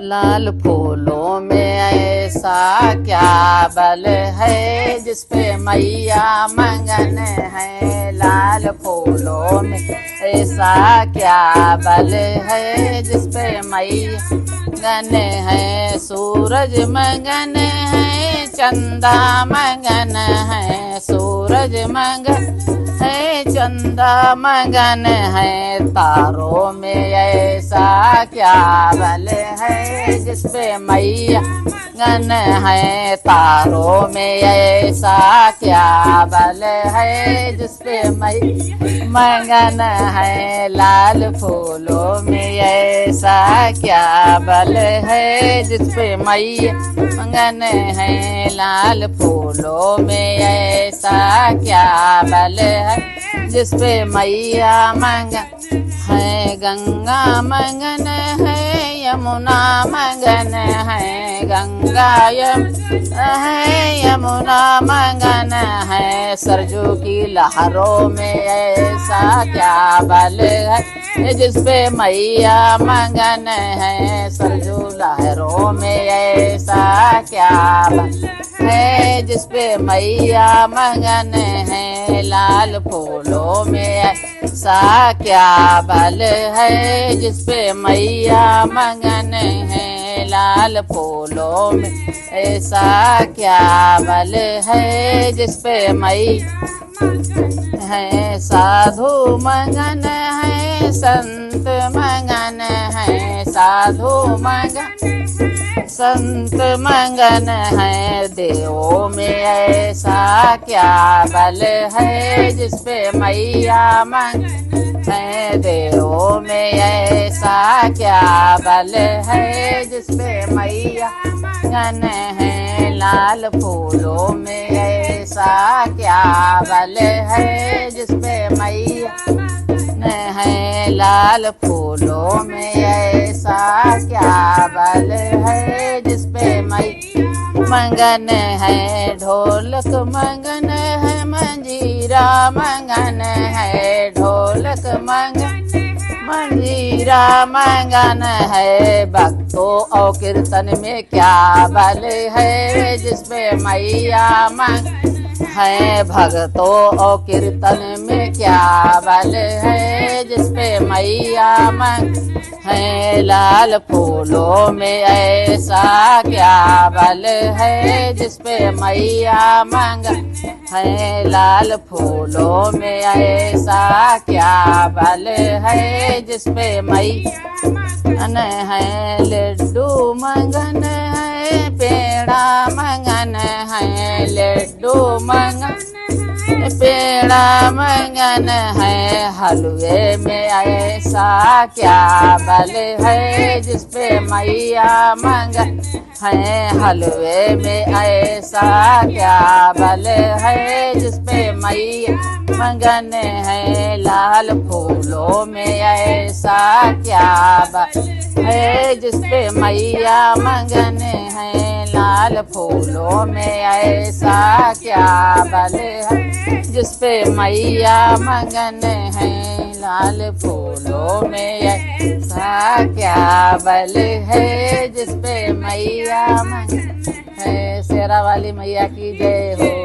लाल फूलों में ऐसा क्या बल है जिसपे मैया मंगन है। लाल फूलों में ऐसा क्या बल है जिसपे मैया मंगन है। सूरज मंगन है, चंदा मंगन है, सूरज मंगन है, चंदा मंगन है। तारों में ऐसा क्या बल है जिसपे मैया मंगन है। तारों में ऐसा क्या बल है जिसपे मैया मंगन है। लाल फूलों में ऐसा क्या बल है जिसपे मैया मंगन है। लाल फूलों में ऐसा क्या बल है जिसपे मैया मंगन है। गंगा मंगन है, यमुना मंगन है, गंगा है, यमुना मंगन है। सरजू की लहरों में ऐसा क्या बल है जिसपे मैया मंगन है। सरजू लहरों में ऐसा क्या बल है जिसपे मैया मंगन है। लाल फूलों में ऐसा क्या बल है जिसपे मैया मंगन है। लाल फूलों में ऐसा क्या बल है जिसपे मैया है। साधु मंगन है, संत मंगन है, साधु मंगन संत मंगन है। देवों में ऐसा क्या बल है जिसपे मैया मंगन है। देवों में ऐसा क्या बल है जिसपे मैया मंगन है। लाल फूलों में ऐसा क्या बल है जिसपे मैया है। लाल फूलों में ऐसा क्या बल है जिसपे मैया मंगन है। ढोलक मंगन है, मंजीरा मंगन है, ढोलक मंगन मंजीरा मंगन है। भक्तों और कीर्तन में क्या बल है जिसपे मैया मंगन है। भक्तों और कीर्तन में क्या बल है जिसपे मैया मंगन है। लाल फूलों में ऐसा क्या बल है जिसपे मैया मंगन है। लाल फूलों में ऐसा क्या बल है जिसपे मैया मंगन है। लड्डू मंगन है, पेड़ा मंगन है, लड्डू मंगन पेड़ा मंगन है। हलवे में ऐसा क्या बल है जिसपे मैया मंगन है। हलवे में ऐसा क्या बल है जिसपे मैया मंगन है। लाल फूलों में ऐसा क्या बल है जिसपे मैया मंगन है। लाल फूलों में ऐसा क्या बल है जिसपे मैया मंगन है। लाल फूलों में ऐसा क्या बल है जिसपे मैया मंगन है। शेरा वाली मैया की जय हो।